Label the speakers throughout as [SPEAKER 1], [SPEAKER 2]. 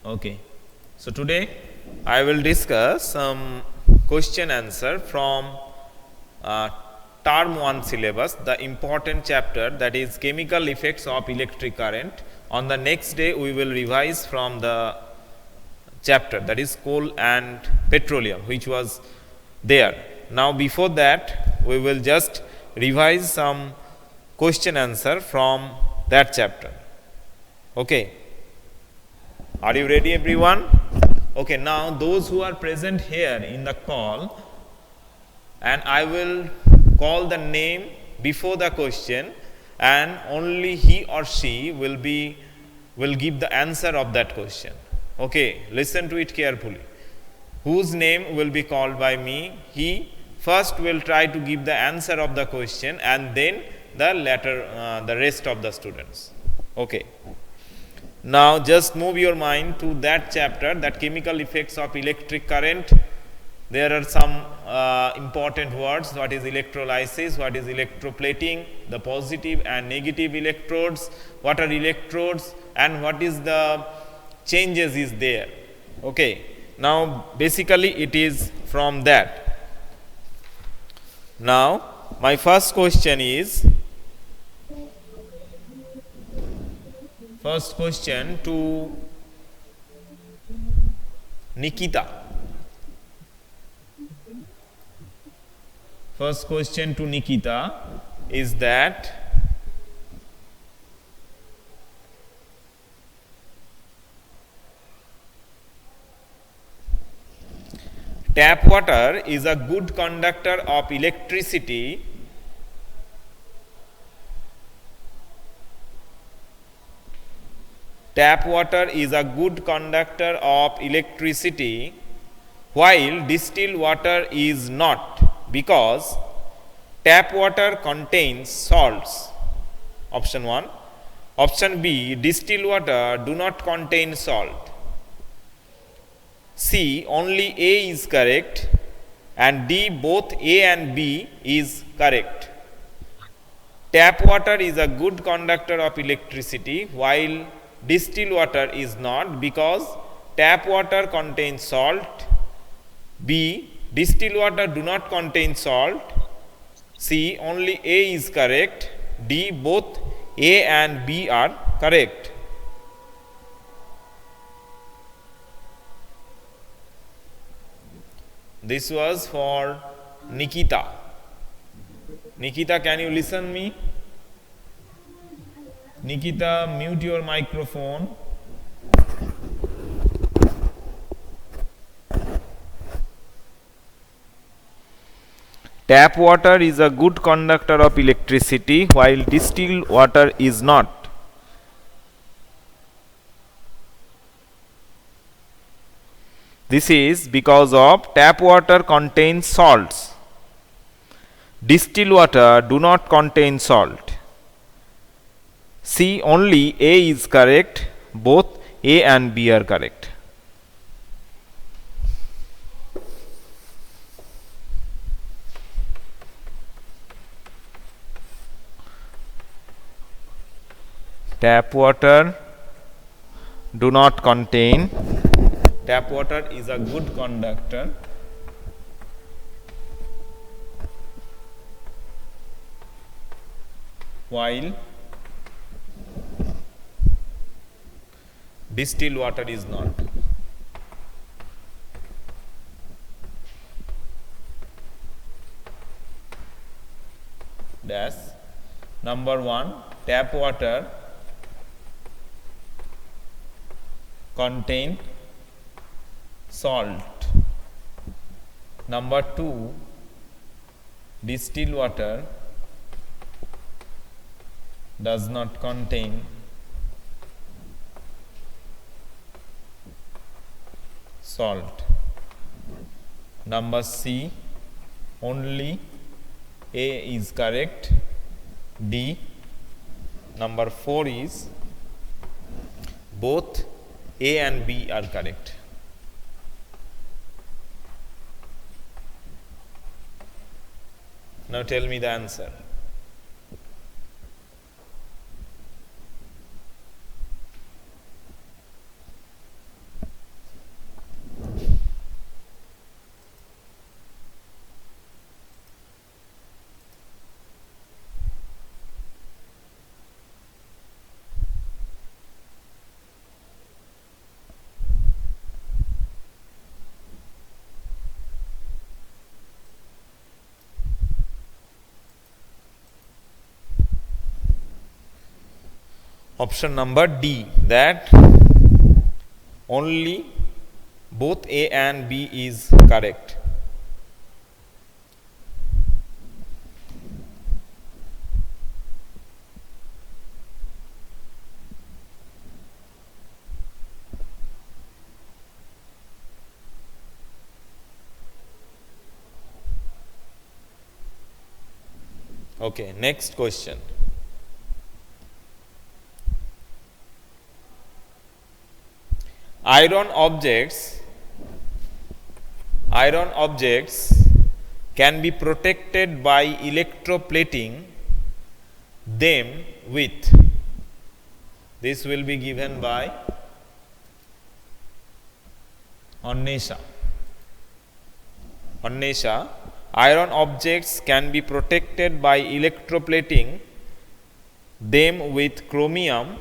[SPEAKER 1] Okay. So today I will discuss some question answer from uh, term 1 syllabus, the important chapter, that is chemical effects of electric current. On the next day we will revise from the chapter, that is coal and petroleum, which was there. Now before that we will just revise some question answer from that chapter. Okay. Are you ready, everyone? Okay, now those who are present here in the call, and I will call the name before the question, and only he or she will give the answer of that question. Okay, listen to it carefully. Whose name will be called by me? He first will try to give the answer of the question, and then the rest of the students. Okay. Now just move your mind to that chapter, that chemical effects of electric current. There are some important words. What is electrolysis? What is electroplating? The positive and negative electrodes. What are electrodes? And what is the changes is there? Okay. Now basically it is from that. Now my first question is, first question to Nikita. First question to Nikita is that tap water is a good conductor of electricity. Tap water is a good conductor of electricity while distilled water is not, because tap water contains salts. Option 1. Option B, distilled water do not contain salt. C, only A is correct, and D, both A and B is correct. Tap water is a good conductor of electricity while distilled water is not, because tap water contains salt. B, distilled water do not contain salt. C, only A is correct. D, both A and B are correct. This was for Nikita. Nikita, can you listen me? Nikita, mute your microphone. Tap water is a good conductor of electricity while distilled water is not. This is because of tap water contains salts. Distilled water do not contain salt. C, only A is correct. Both A and B are correct. Tap water do not contain. Tap water is a good conductor while distilled water is not. Dash. Number 1, tap water contain salt. Number 2, distilled water does not contain salt. Number C, only A is correct. D. Number 4 is both A and B are correct. Now tell me the answer. Option number D, that only both A and B is correct. Okay, next question. Iron objects can be protected by electroplating them with, this will be given by Onnesha. Iron objects can be protected by electroplating them with chromium,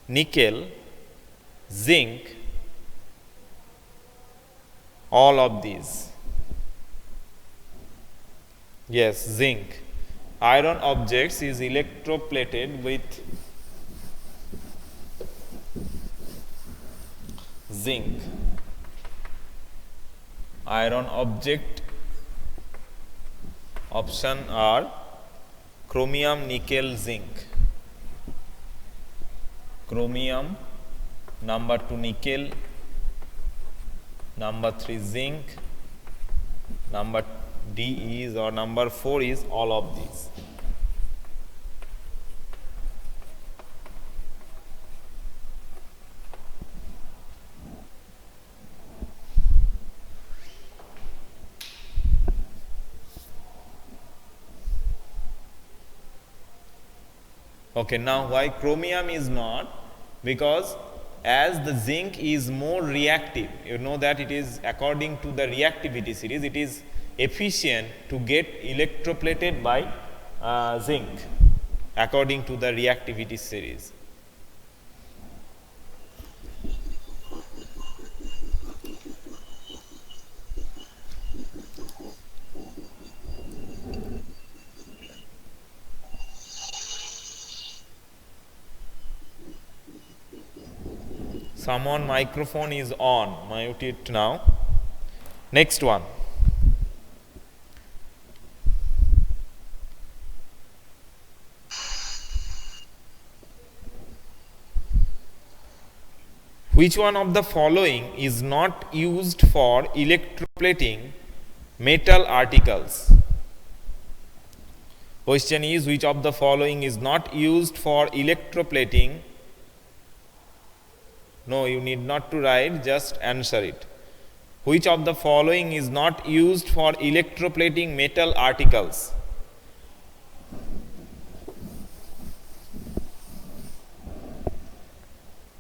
[SPEAKER 1] nickel, zinc, all of these. Yes, zinc. Iron objects is electroplated with zinc. Iron object option are chromium, nickel, zinc. Chromium, number 2 nickel, number 3 zinc, number D is, or number 4 is all of these. Okay, now why chromium is not? Because as the zinc is more reactive, you know that it is according to the reactivity series, it is efficient to get electroplated by zinc according to the reactivity series. Someone microphone is on, mute it now. Next one. Which one of the following is not used for electroplating metal articles? Question is, which of the following is not used for electroplating? No, you need not to write, just answer it. Which of the following is not used for electroplating metal articles?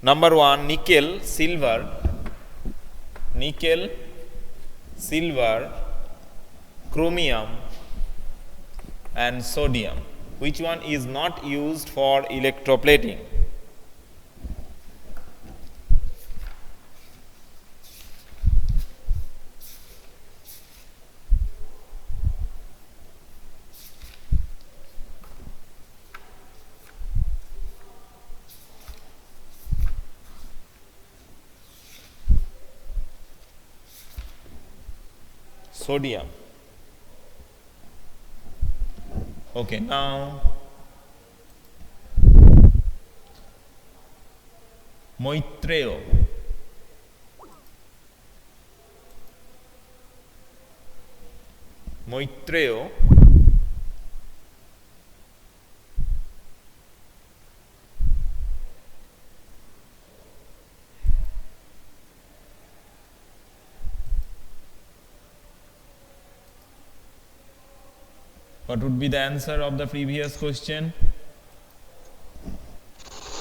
[SPEAKER 1] Number 1, nickel, silver, chromium and sodium. Which one is not used for electroplating? Sodium. Okay, now Maitreya. What would be the answer of the previous question?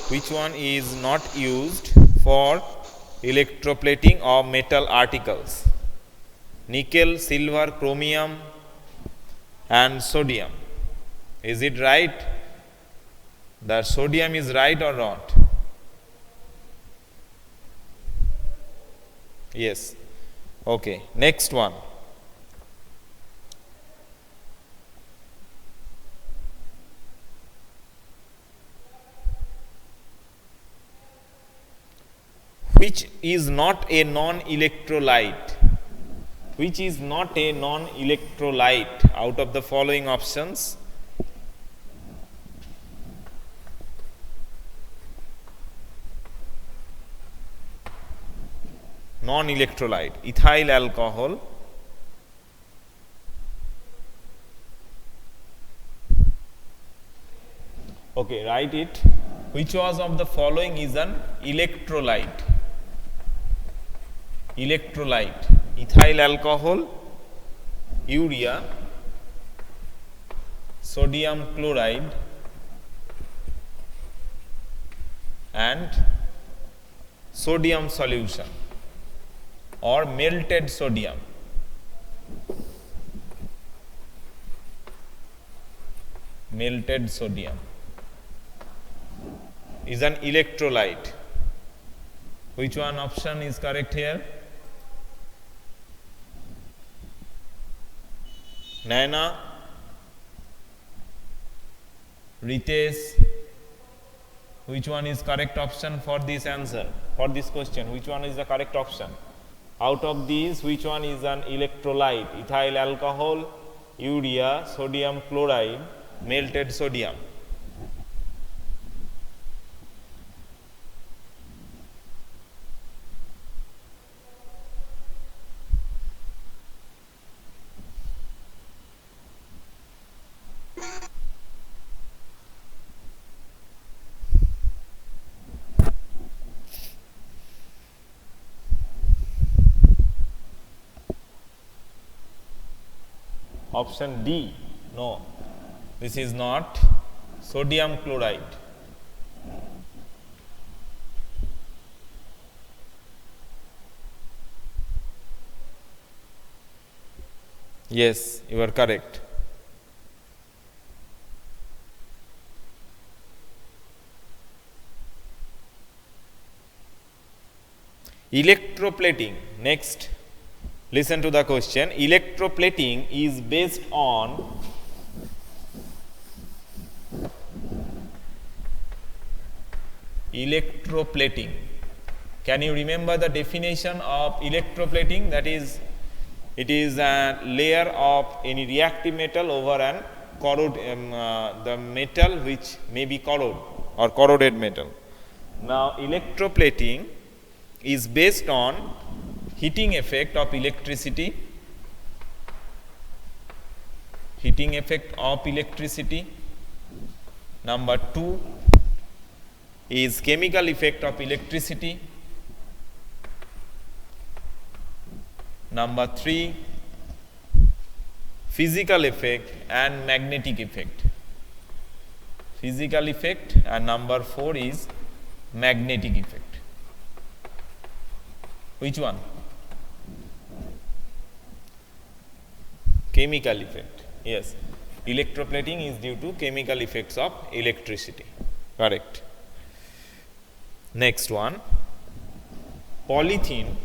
[SPEAKER 1] Which one is not used for electroplating of metal articles? Nickel, silver, chromium and sodium. Is it right? The sodium is right or not? Yes. Okay, next one. which is not a non-electrolyte, which is not a non-electrolyte out of the following options? Non-electrolyte, ethyl alcohol, okay, write it. Which was of the following is an electrolyte? Electrolyte, ethyl alcohol, urea, sodium chloride, and sodium solution or melted sodium. Melted sodium is an electrolyte. Which one option is correct here? Naina, Ritesh, which one is correct option for this answer, for this question? Which one is the correct option? Out of these, which one is an electrolyte? Ethyl alcohol, urea, sodium chloride, melted sodium. Option D, no, this is not sodium chloride. Yes, you are correct. Electroplating, next. Listen to the question. Electroplating is based on electroplating. Can you remember the definition of electroplating? That is, it is a layer of any reactive metal over an the metal which may be corroded or corroded metal. Now, electroplating is based on heating effect of electricity, heating effect of electricity. Number 2 is chemical effect of electricity. Number 3, physical effect and magnetic effect. Physical effect, and number 4 is magnetic effect. Which one? Chemical effect. Yes, electroplating is due to chemical effects of electricity. Correct. Next one, polythene.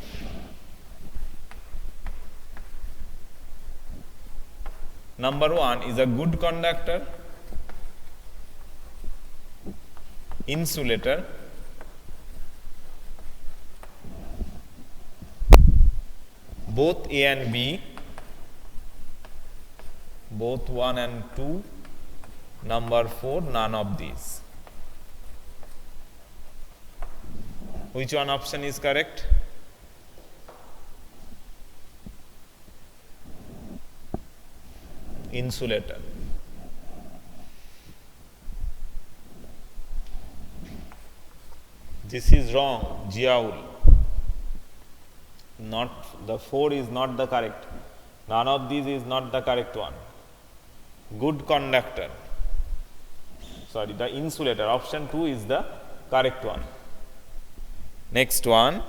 [SPEAKER 1] Number 1 is a good conductor, insulator, both A and B, both 1 and 2. Number 4, none of these. Which one option is correct? Insulator. This is wrong, Jiaul. Not the 4 is not the correct. None of these is not the correct one. Good conductor. Sorry, the insulator. Option 2 is the correct one. Next one.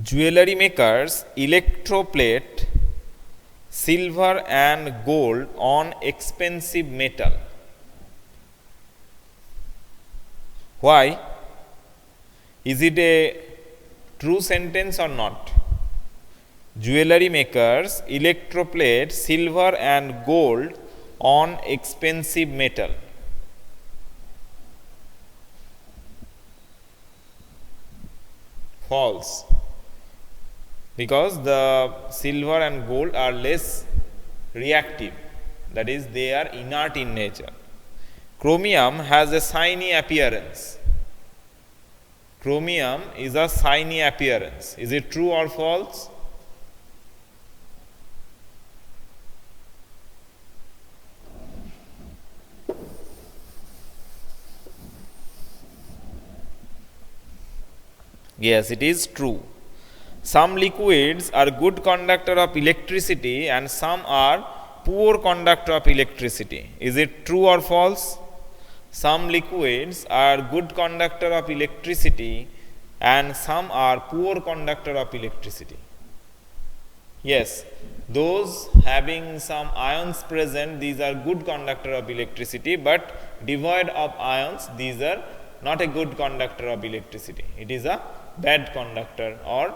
[SPEAKER 1] jewelry makers electroplate silver and gold on expensive metal. Why? Is it a true sentence or not? Jewelry makers electroplate silver and gold on expensive metal. False. Because the silver and gold are less reactive, that is, they are inert in nature. Chromium has a shiny appearance. Chromium is a shiny appearance. Is it true or false? Yes, it is true. Some liquids are good conductor of electricity and some are poor conductor of electricity. Is it true or false? Some liquids are good conductor of electricity and some are poor conductor of electricity. Yes, those having some ions present, these are good conductor of electricity, but devoid of ions, these are not a good conductor of electricity. It is a bad conductor or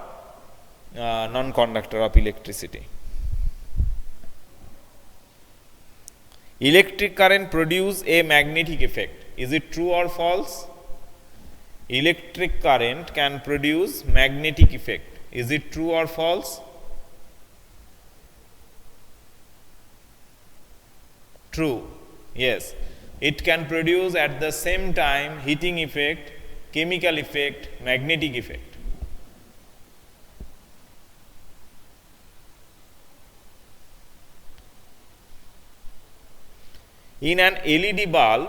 [SPEAKER 1] non-conductor of electricity. Electric current produce a magnetic effect. Is it true or false? Electric current can produce magnetic effect. Is it true or false? True. Yes. It can produce at the same time heating effect, chemical effect, magnetic effect. In an LED bulb,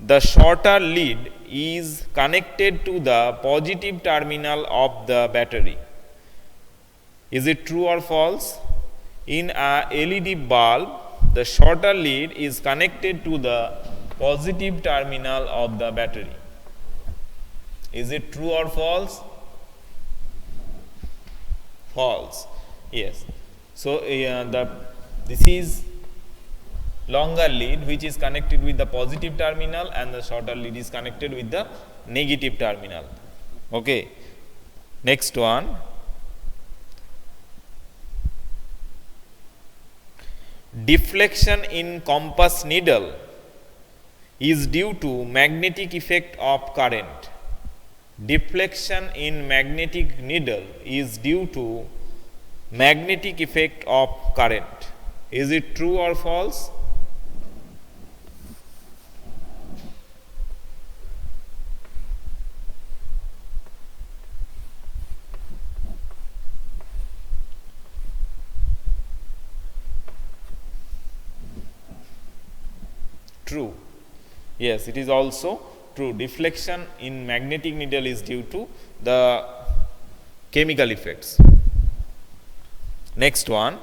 [SPEAKER 1] the shorter lead is connected to the positive terminal of the battery. Is it true or false? In a LED bulb, the shorter lead is connected to the positive terminal of the battery. Is it true or false? False. Yes. So, this is longer lead which is connected with the positive terminal and the shorter lead is connected with the negative terminal. Okay. Next one. Deflection in compass needle is due to magnetic effect of current. Deflection in magnetic needle is due to magnetic effect of current. Is it true or false? True. Yes, it is also true. Deflection in magnetic needle is due to the chemical effects. Next one.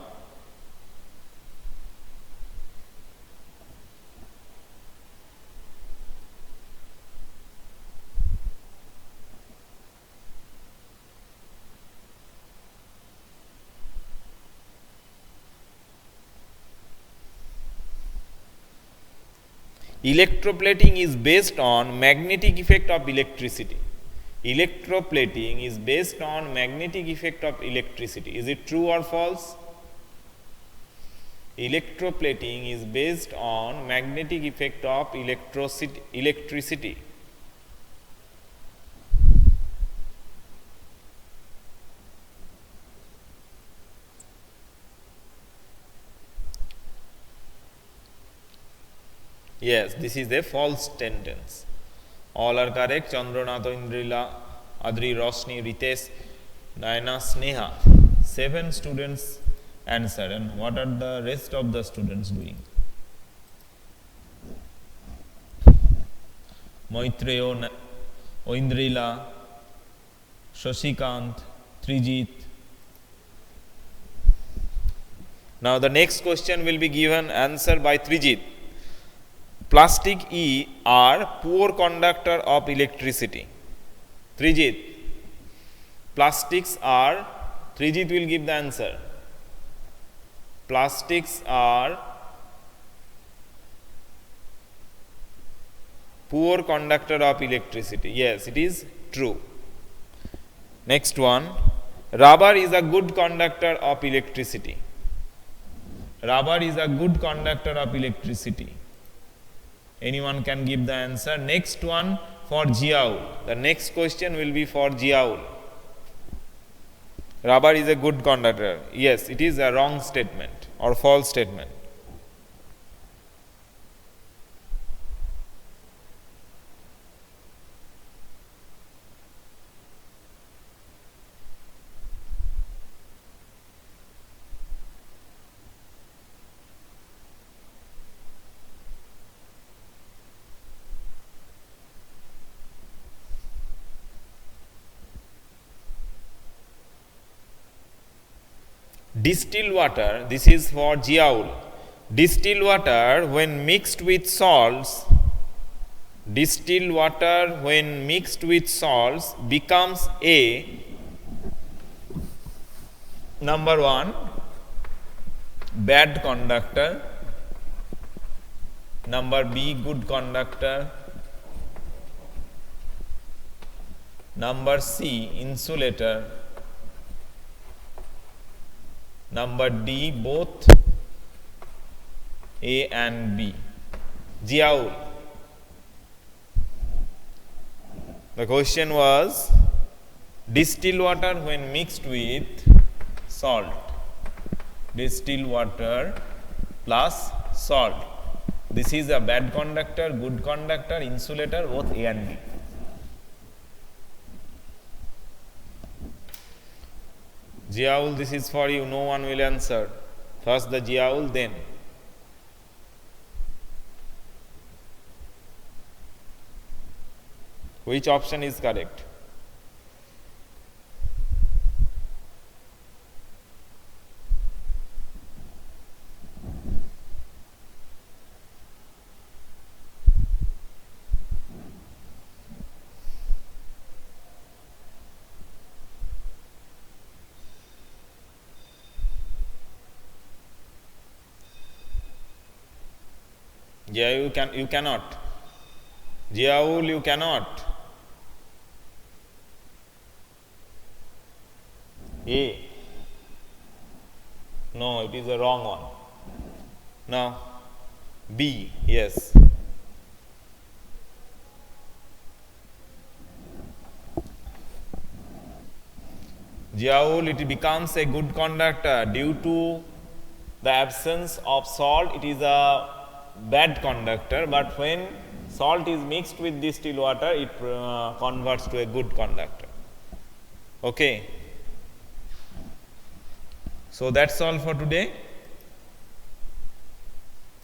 [SPEAKER 1] Electroplating is based on magnetic effect of electricity. Electroplating is based on magnetic effect of electricity. Is it true or false? Electroplating is based on magnetic effect of electricity. Yes, this is a false sentence. All are correct. Chandranath, Indrila, Adri, Rosni, Ritesh, Naina, Sneha. 7 students answered. And what are the rest of the students doing? Maitreyo, Indrila, Shashikant, Trijit. Now the next question will be given answer by Trijit. Plastic E are poor conductor of electricity. Trijit. Plastics are, Trijit will give the answer. Plastics are poor conductor of electricity. Yes, it is true. Next one. Rubber is a good conductor of electricity. Rubber is a good conductor of electricity. Anyone can give the answer. Next one for Ziaul. The next question will be for Ziaul. Rubber is a good conductor. Yes, it is a wrong statement or false statement. Distilled water, this is for Ziaul. Distilled water when mixed with salts, distilled water when mixed with salts becomes a, number one, bad conductor, number B, good conductor, number C, insulator, number D, both A and B. Ziaul. The question was distilled water when mixed with salt. Distilled water plus salt. This is a bad conductor, good conductor, insulator, both A and B. Ziaul, this is for you, no one will answer. First the Ziaul, then. Which option is correct? Yeah, you cannot. Ziaul, you cannot. A. No, it is the wrong one. Now, B, yes. Ziaul, it becomes a good conductor due to the absence of salt. It is a bad conductor, but when salt is mixed with distilled water, it converts to a good conductor. Okay. So that's all for today.